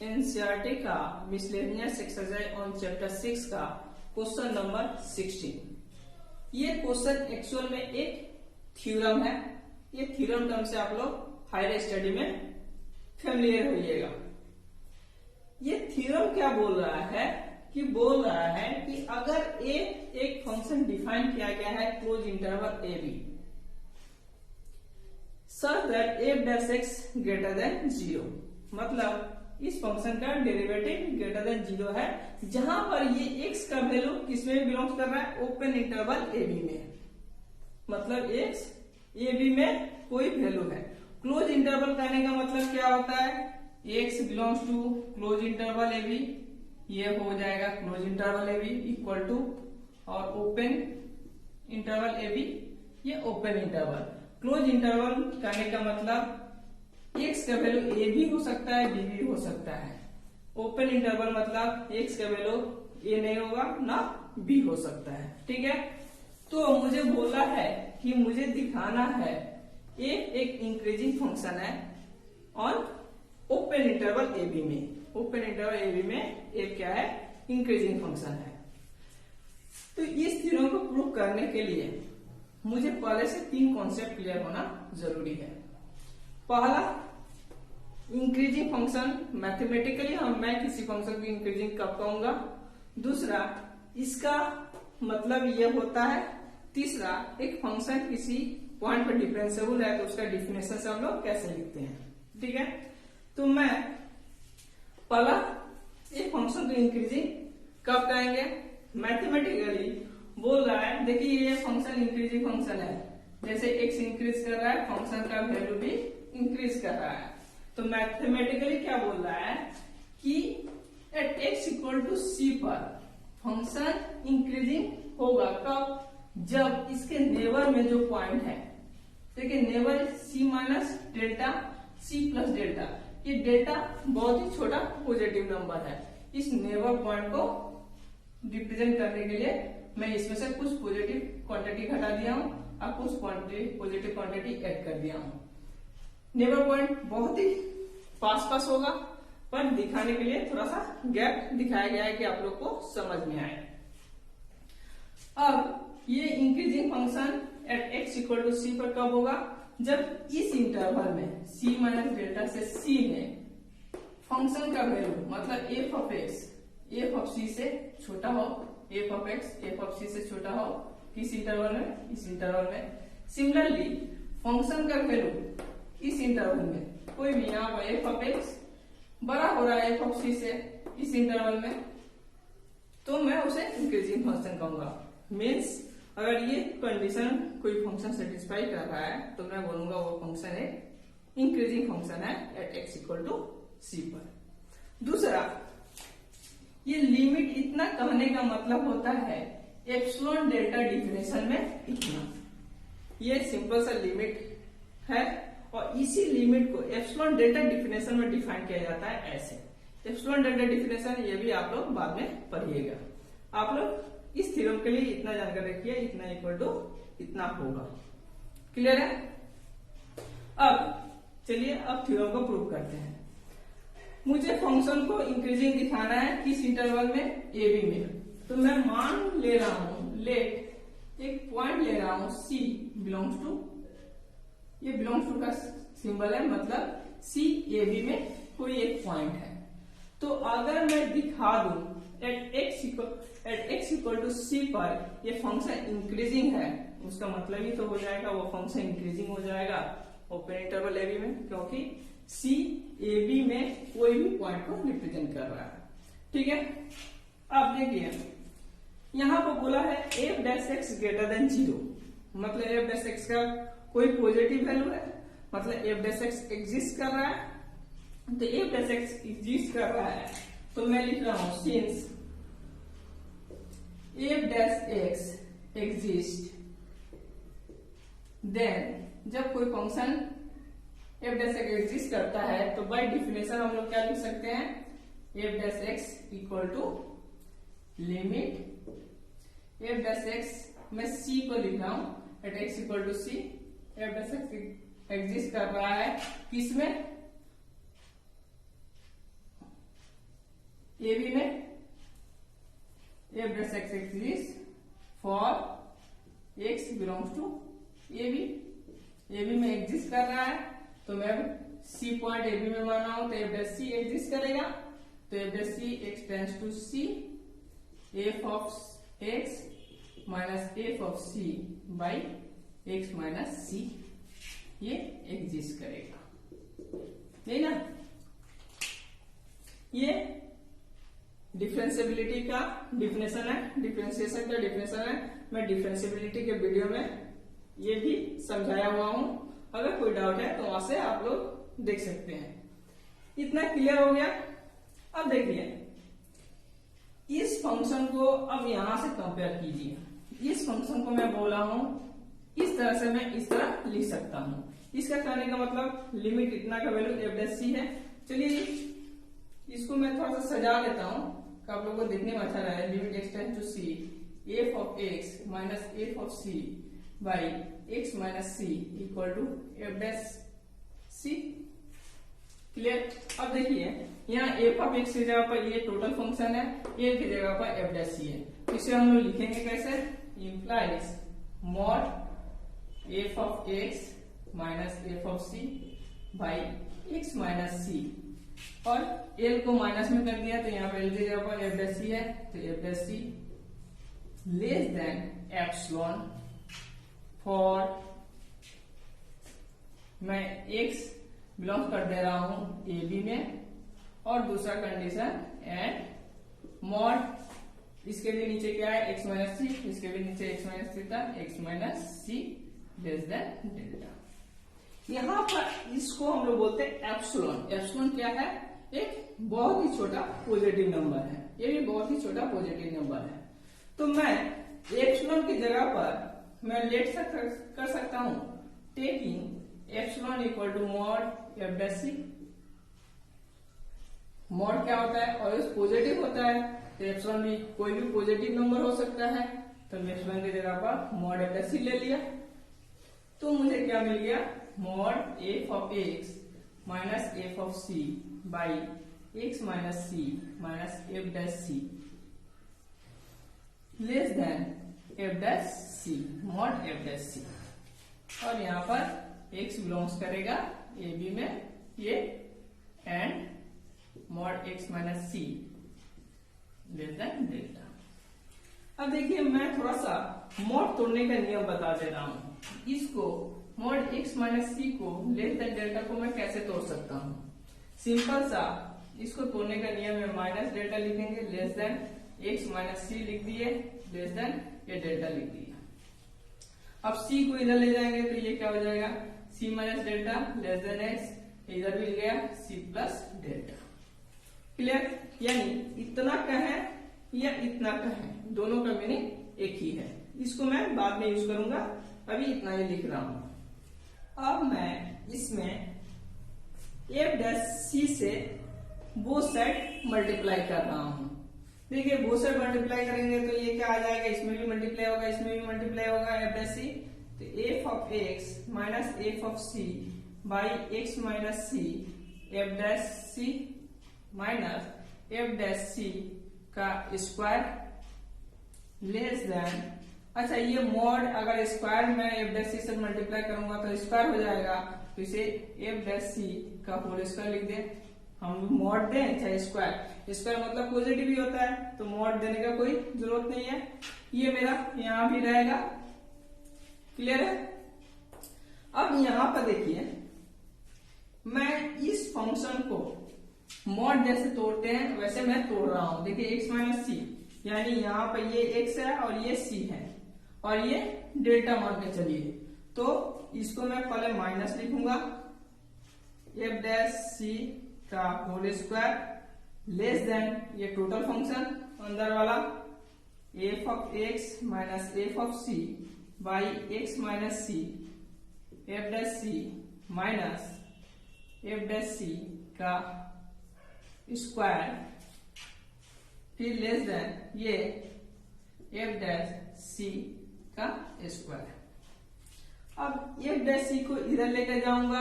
NCERT का miscellaneous exercise on chapter 6 का question number 16। ये क्वेश्चन एक्चुअल में एक थ्योरम है। ये थ्योरम टर्म से आप लोग हायर स्टडी में फेमिलियर होइएगा। ये थ्योरम क्या बोल रहा है कि अगर एक फंक्शन डिफाइन किया गया है close interval A B such that f dash x greater than 0, मतलब इस फंक्शन का डेरिवेटिव ग्रेटर देन 0 है जहां पर ये x का वैल्यू किसमें बिलोंग्स कर रहा है, ओपन इंटरवल ए बी में, मतलब x ए बी में कोई वैल्यू है। क्लोज इंटरवल कहने का मतलब क्या होता है, x belongs to close interval A B, ये हो जाएगा close interval A B equal to, और ओपन इंटरवल ए बी ये ओपन इंटरवल। क्लोज इंटरवल कहने का मतलब x का वैल्यू a भी हो सकता है b भी हो सकता है। ओपन इंटरवल मतलब x का वैल्यू a नहीं होगा ना b हो सकता है। ठीक है, तो मुझे बोला है कि मुझे दिखाना है एक इंक्रीजिंग फंक्शन है on open interval A B में। ओपन इंटरवल ए बी में एक क्या है, इंक्रीजिंग फंक्शन है। तो इस तीनों को प्रूव करने के लिए मुझे पहले से 3 कॉन्सेप्ट क्लियर होना जरूरी है। पहला, इंक्रीजिंग फंक्शन मैथमेटिकली मैं किसी फंक्शन को इंक्रीजिंग कब कहूंगा। दूसरा, इसका मतलब यह होता है। तीसरा, एक फंक्शन किसी पॉइंट पर डिफरेंशिएबल है तो उसका डिफिनेशन से हम लोग कैसे लिखते हैं। ठीक है, तो मैं पहला एक फंक्शन को इंक्रीजिंग कब कहेंगे, मैथमेटिकली बोल रहा है। देखिए ये फंक्शन इंक्रीजिंग फंक्शन है, जैसे x इंक्रीज कर रहा है फंक्शन का वैल्यू भी इंक्रीज कर रहा है। तो मैथमेटिकली क्या बोल रहा है कि at x equal to c पर फंक्शन इंक्रीजिंग होगा कब, जब इसके नेबर में जो पॉइंट है, देखिए neighbour c minus delta c plus delta, ये डेल्टा बहुत ही छोटा पॉजिटिव नंबर है। इस नेबर पॉइंट को रिप्रेजेंट करने के लिए मैं इसमें से कुछ पॉजिटिव क्वांटिटी घटा दिया हूं और कुछ पॉजिटिव क्वांटिटी ऐड कर दिया हूं। नेबर पॉइंट बहुत ही पास होगा, पर दिखाने के लिए थोड़ा सा गैप दिखाया गया है कि आप लोग को समझ में आए। अब ये increasing function at x equal to c पर कब होगा, जब इस इंटरवल में c माइनस डेल्टा से c में फंक्शन का वैल्यू मतलब f ऑफ c से छोटा हो, f ऑफ c से छोटा हो, किस इंटरवल में, इस इंटरवल में। सिमिलरली फंक्शन का वैल्यू इस इंटरवल में कोई भी, यहाँ पर f ऑफ x बड़ा हो रहा है f ऑफ c से इस इंटरवल में, तो मैं उसे इंक्रीजिंग फंक्शन कहूंगा। मीन्स अगर ये कंडीशन कोई फंक्शन सेटिस्फाई कर रहा है तो मैं बोलूंगा वो फंक्शन एक इंक्रीजिंग फंक्शन है at x equal to c पर। दूसरा, ये लिमिट इतना कहने का मतलब होता है एप्सिलॉन डेल्टा डिफिनेशन में इतना। ये सिंपल सा लिमिट है और इसी लिमिट को एप्सिलॉन डेल्टा डिफिनेशन में डिफाइन किया जाता है ऐसे। एप्सिलॉन डेल्टा डिफिनेशन ये भी आप लोग बाद में पढ़िएगा। आप लोग इस थ्योरम के लिए इतना जानकर रखिए, इतना इक्वल टू इतना होगा। क्लियर है। अब चलिए अब थ्योरम को प्रूव करते हैं। मुझे फंक्शन को इंक्रीजिंग दिखाना है किस इंटरवल में, ए बी में। तो मैं मान ले रहा हूं, लेट एक पॉइंट ले रहा हूं c बिलोंग्स टू, ये बिलोंग्स टू का सिंबल है, मतलब c ए बी में कोई एक पॉइंट है। तो अगर मैं दिखा दूं at x equal to c पर ये फंक्शन इंक्रीजिंग है, उसका मतलब ही तो हो जाएगा वो फंक्शन इंक्रीजिंग हो जाएगा ओपन इंटरवल ए बी में, क्योंकि c ए बी में कोई भी पॉइंट को रिप्रेजेंट कर रहा है। ठीक है, अब देखिए यहां पर बोला है f dash x greater than 0, मतलब f डैश x का कोई पॉजिटिव वैल्यू है, मतलब f डैश x एग्जिस्ट कर रहा है। तो f डैश x एग्जिस्ट कर रहा है तो मैं लिख रहा हूं since f dash x exist, then जब कोई function f dash x exist करता है तो बाय डिफिनेशन हम लोग क्या लिख सकते हैं, f dash x equal to limit f dash x मैं c को लिख रहा हूं at x equal to c। f dash x exist कर रहा है किसमें, ए बी में F dash X exists for X belongs to A B में एग्जिस्ट कर रहा है, तो मैं सी पॉइंट ए बी में माना हूं तो एफ डैश सी एग्जिस्ट करेगा, तो F dash C X tends to C, F of x minus F of C by X minus C ये एग्जिस्ट करेगा, नहीं ना। ये डिफरेंशिएबिलिटी का डिफिनेशन है, डिफरेंशिएशन का डिफिनेशन है। मैं डिफरेंशिएबिलिटी के वीडियो में ये भी समझाया हुआ हूं, अगर कोई डाउट है तो वहां से आप लोग देख सकते हैं। इतना क्लियर हो गया। अब देखिए इस फंक्शन को अब यहां से कंपेयर कीजिए। इस फंक्शन को मैं बोला हूं इस तरह से, मैं इस तरह लिख सकता हूं। इसका कहने का मतलब लिमिट इतना का वैल्यू एफ डैश सी है। चलिए इसको मैं थोड़ा सा सजा लेता हूं कि आप लोगों को देखने में अच्छा रहे। Limit X tends to C, F of x minus F of C by X minus C equal to F dash C. Clear. अब देखिए यहाँ एफ ऑफ एक्स की जगह पर ये टोटल फंक्शन है, ए की जगह पर एफ डैश सी है। इसे हम लोग लिखेंगे कैसे, implies mod F of x minus F of C by X minus C, और एल को माइनस में कर दिया तो यहाँ पर एल की जगह पर एफ डैश सी है, तो F dash C less than epsilon for मैं एक्स बिलोंग कर दे रहा हूं ए बी में, और दूसरा कंडीशन एंड मॉड इसके भी नीचे क्या है एक्स माइनस सी, इसके भी नीचे एक्स माइनस सी था, x minus C less than delta. यहां पर इसको हम लोग बोलते हैं एप्सिलॉन। एप्सिलॉन क्या है, एक बहुत ही छोटा पॉजिटिव नंबर है, ये भी बहुत ही छोटा पॉजिटिव नंबर है। तो मैं एप्सिलॉन की जगह पर मैं लेट कर सकता हूं taking epsilon equal to mod F dash C. Mod क्या होता है, और पॉजिटिव होता है, तो एप्सिलॉन भी कोई भी पॉजिटिव नंबर हो सकता है, तो मैं एप्सिलॉन की जगह पर मॉड एफ डैश सी ले लिया। तो मुझे क्या मिल गया, mod F of x minus F of C by X minus C minus F dash C less than F dash C, mod F dash C. और यहाँ पर x बिलोंग्स करेगा ए बी में ये, and mod x minus C less than delta. अब देखिए मैं थोड़ा सा मॉड तोड़ने का नियम बता दे रहा हूं। इसको मॉड x माइनस सी को लेस देन डेल्टा को मैं कैसे तोड़ सकता हूं। सिंपल सा इसको तोड़ने का नियम है, माइनस डेल्टा लिखेंगे, लेस देन x माइनस सी लिख दिए, लेस देन ये डेल्टा लिख दिया। अब c को इधर ले जाएंगे तो ये क्या हो जाएगा, c minus delta less then x, इधर भी गया c प्लस डेल्टा। क्लियर। यानी इतना का है या इतना का है, दोनों का मीनिंग एक ही है। इसको मैं बाद में यूज करूंगा, अभी इतना ही लिख रहा हूं। अब मैं इसमें एफ डैश सी से बोथ साइड मल्टीप्लाई कर रहा हूं। देखिए बोथ साइड मल्टीप्लाई करेंगे तो ये क्या आ जाएगा, इसमें भी मल्टीप्लाई होगा, इसमें भी मल्टीप्लाई होगा, एफ डैश सी। तो F of x minus F of C by X minus C F dash C minus F dash C का स्क्वायर लेस देन, अच्छा ये मॉड अगर स्क्वायर में एफ डैश सी से मल्टीप्लाई करूंगा तो स्क्वायर हो जाएगा, तो इसे एफ डैश सी का होल स्क्वायर लिख दे। हम मॉड दें चाहे स्क्वायर, स्क्वायर मतलब पॉजिटिव ही होता है, तो मॉड देने का कोई जरूरत नहीं है। ये मेरा यहां भी रहेगा। क्लियर है। अब यहां पर देखिए मैं इस फंक्शन को मॉड जैसे तोड़ते हैं वैसे मैं तोड़ रहा हूं। देखिए x माइनस सी, यानी यहाँ पर ये x है और ये c है और ये डेल्टा मान के चलिए, तो इसको मैं पहले माइनस लिखूंगा, एफ डैश सी का होल स्क्वायर लेस देन ये टोटल फंक्शन अंदर वाला F of x minus F of C by X minus C F dash C minus F dash C का स्क्वायर, फिर लेस देन ये F dash C का square. अब F dash सी को इधर लेकर जाऊंगा,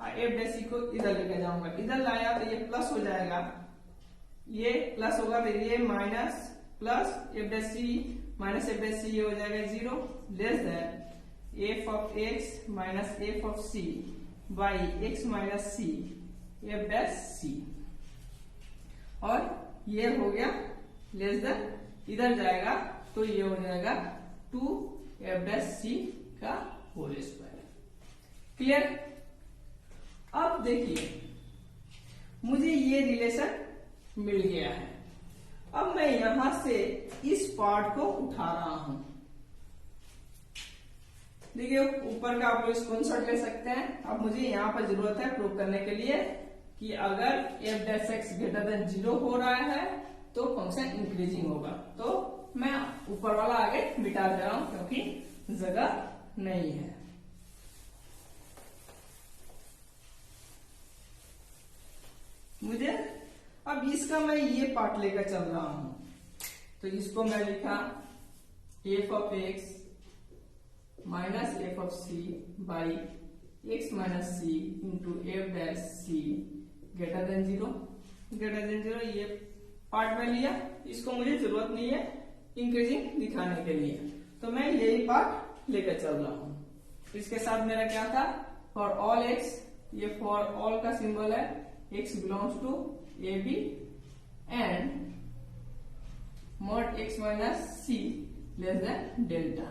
एफ डैश सी को इधर लेकर जाऊंगा, इधर लाया तो ये प्लस हो जाएगा, ये प्लस होगा तो ये minus plus F dash C minus F dash C, ये हो जाएगा 0 less than F of x minus F of C by X minus C F dash C, और ये हो गया लेस देन, इधर जाएगा तो ये हो जाएगा 2 एफ डैश सी का होल स्क्वायर। क्लियर? अब देखिए मुझे ये रिलेशन मिल गया है। अब मैं यहां से इस पार्ट को उठा रहा हूं। देखिए ऊपर का आप लोग स्क्रीनशॉट ले सकते हैं। अब मुझे यहां पर जरूरत है प्रूव करने के लिए कि अगर F dash x greater than 0 हो रहा है तो फंक्शन इंक्रीजिंग होगा। तो मैं ऊपर वाला आगे मिटा दे रहा हूं क्योंकि जगह नहीं है। मुझे अब इसका मैं ये पार्ट लेकर चल रहा हूं, तो इसको मैं लिखा F of x minus F of C by X minus C into F dash C greater than 0। Greater than 0 ये पार्ट में लिया, इसको मुझे जरूरत नहीं है इंक्रीजिंग दिखाने के लिए, तो मैं यही पार्ट लेकर चल रहा हूं। इसके साथ मेरा क्या था, फॉर ऑल एक्स, ये फॉर ऑल का सिंबल है, x belongs to AB and mod x minus c less than delta।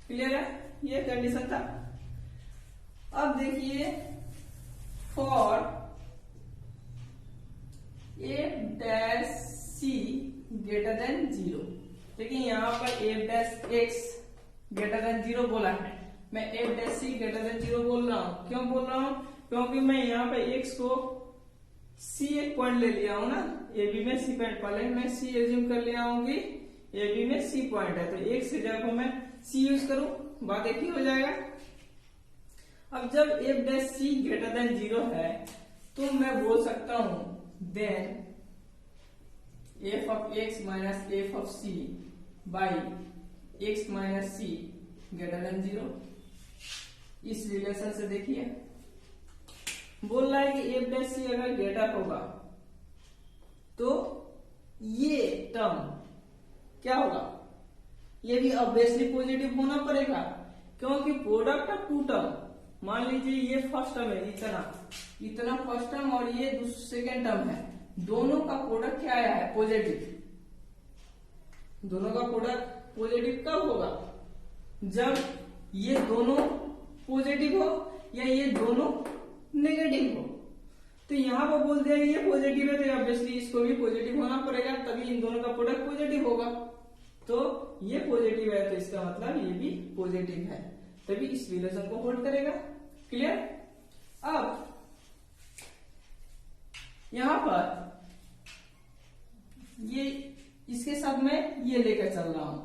Clear है? ये कंडीशन था। अब देखिए for f dash c greater than 0, देखिए यहां पर f dash x greater than 0 बोला है, मैं f dash c greater than 0 बोल रहा हूं। क्यों बोल रहा हूं? क्योंकि मैं यहाँ पे x को c एक पॉइंट ले लिया हूं ना, ए बी में c पॉइंट, पहले मैं c एज्यूम कर लिया हूँ कि ए बी में c पॉइंट है, तो x की जगह मैं c यूज करूं, बात एक ही हो जाएगा। अब जब f dash c greater than 0 है तो मैं बोल सकता हूं then f of x minus f of c by x minus c greater than 0। इस रिलेशन से देखिए बोल रहा है कि एफ डैश सी अगर ग्रेटर होगा तो ये टर्म क्या होगा, ये भी ऑब्वियसली पॉजिटिव होना पड़ेगा, क्योंकि प्रोडक्ट ऑफ टू टर्म, मान लीजिए ये फर्स्ट टर्म है इतना फर्स्ट टर्म और ये सेकेंड टर्म है, दोनों का प्रोडक्ट क्या आया है, पॉजिटिव। दोनों का प्रोडक्ट पॉजिटिव कब होगा, जब ये दोनों पॉजिटिव हो या ये दोनों नेगेटिव हो। तो यहां पर बोल दिया ये पॉजिटिव है तो ऑब्वियसली इसको भी पॉजिटिव होना पड़ेगा, तभी इन दोनों का प्रोडक्ट पॉजिटिव होगा। तो ये पॉजिटिव है तो इसका मतलब ये भी पॉजिटिव है, तभी इस रिलेशन को होल्ड करेगा। क्लियर? अब यहां पर ये इसके साथ मैं ये लेकर चल रहा हूं,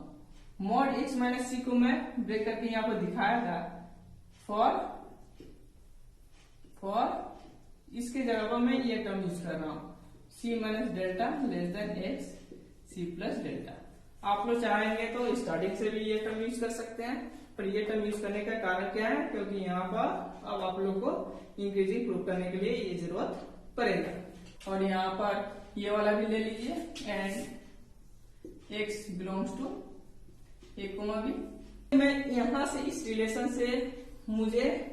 मॉड एक्स माइनस सी को मैं ब्रेक करके यहां पर दिखाया था, फॉर इसके जगह पर मैं ये टर्म यूज कर रहा हूं, c minus delta less than x c plus delta. आप लोग चाहेंगे तो स्टार्टिंग से भी ये टर्म यूज कर सकते हैं, पर ये टर्म यूज करने का कारण क्या है, क्योंकि यहाँ पर अब आप लोग को इंक्रीजिंग प्रूव करने के लिए ये जरूरत पड़ेगा। और यहाँ पर ये वाला भी ले लीजिए and x belongs to a comma b। मैं यहां से इस रिलेशन से मुझे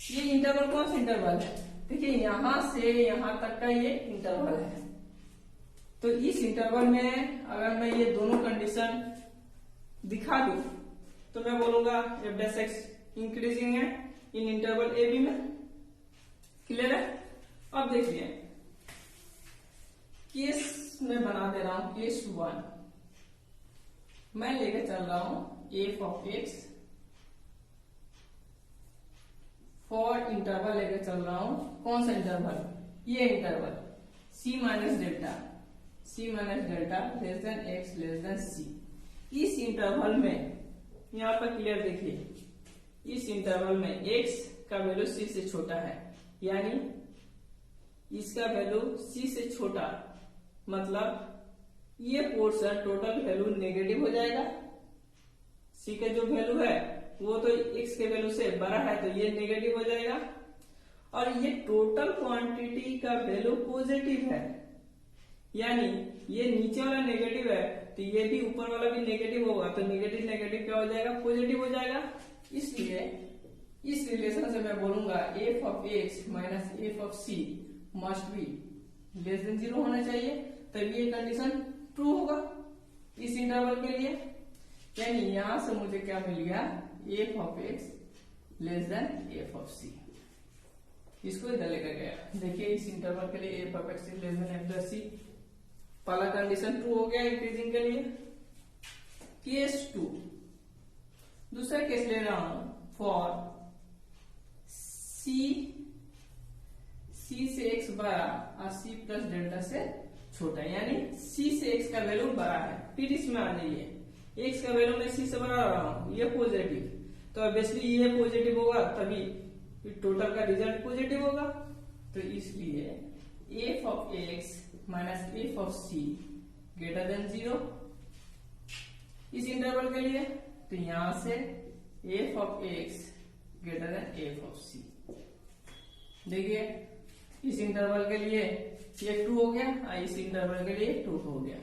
ये इंटरवल कौन सा इंटरवल है, देखिए यहां से यहां तक का ये इंटरवल है, तो इस इंटरवल में अगर मैं ये दोनों कंडीशन दिखा दूं तो मैं बोलूंगा एफ डैश एक्स इंक्रीजिंग है इन इंटरवल ए बी में। क्लियर है? अब देखिए केस में बना दे रहा हूं, केस 1 मैं लेकर चल रहा हूं F of X for interval लेकर चल रहा हूं, कौन सा इंटरवल, ये interval c minus delta less than X less than C. इस इंटरवल में यहां पर क्लियर देखिए, इस इंटरवल में x का वैल्यू c से छोटा है, यानी इसका वैल्यू c से छोटा, मतलब ये पोर्शन टोटल वैल्यू नेगेटिव हो जाएगा। c का जो वैल्यू है वो तो x के वैल्यू से बड़ा है तो ये नेगेटिव हो जाएगा, और ये टोटल क्वांटिटी का वैल्यू पॉजिटिव है यानी ये नीचे वाला नेगेटिव है तो ये भी ऊपर वाला भी नेगेटिव होगा, तो नेगेटिव नेगेटिव क्या हो जाएगा, पॉजिटिव हो जाएगा। इसलिए इस रिलेशन से मैं बोलूंगा f of x minus F of c must be less than 0 होना चाहिए, तभी ये कंडीशन ट्रू होगा इस इंटरवल के लिए। यानी यहां से मुझे क्या मिल गया, F of X less than F of C. इसको इधर लेकर गया, देखिए इस इंटरवल के लिए F of X less than F plus C, पहला कंडीशन ट्रू हो गया इंक्रीजिंग के लिए। केस 2, दूसरा केस ले रहा हूं फॉर सी से एक्स बड़ा और सी प्लस डेल्टा से छोटा, यानी सी से एक्स का वैल्यू बड़ा है। फिर इसमें आ जाइए, एक्स का वैल्यू मैं सी से बड़ा रहा हूं, ये पॉजिटिव, तो ऑब्वियसली ये पॉजिटिव होगा तभी टोटल का रिजल्ट पॉजिटिव होगा। तो इसलिए F of x minus F of C greater than 0 इस इंटरवल के लिए। तो यहां से F of X greater than F of C, देखिए इस इंटरवल के लिए ये ट्रू हो गया और इस इंटरवल के लिए ट्रू हो गया।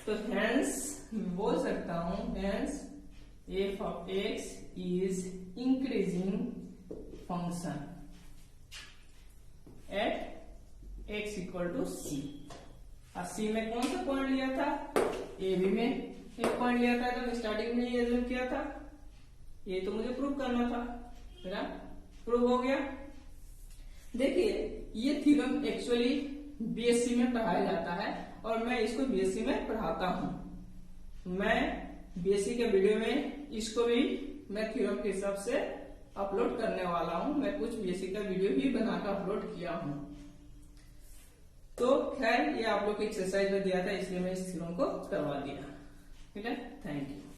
तो हेंस बोल सकता हूं hence F of X is increasing function at X equal to C. और सी में कौन सा पॉइंट लिया था, ए बी में एक पॉइंट लिया था, तो स्टार्टिंग में ये एज्यूम किया था, ये तो मुझे प्रूव करना था, है ना, प्रूव हो गया। देखिए ये थ्योरम एक्चुअली बीएससी में पढ़ाया जाता है और मैं इसको बीएससी में पढ़ाता हूं। मैं बीएससी के वीडियो में इसको भी मैं थ्योरम के हिसाब से अपलोड करने वाला हूं। मैं कुछ बीएससी का वीडियो भी बनाकर अपलोड किया हूं। तो खैर ये आप लोग को एक्सरसाइज में दिया था, इसलिए मैं इस थ्योरम को करवा दिया। ठीक है, थैंक यू।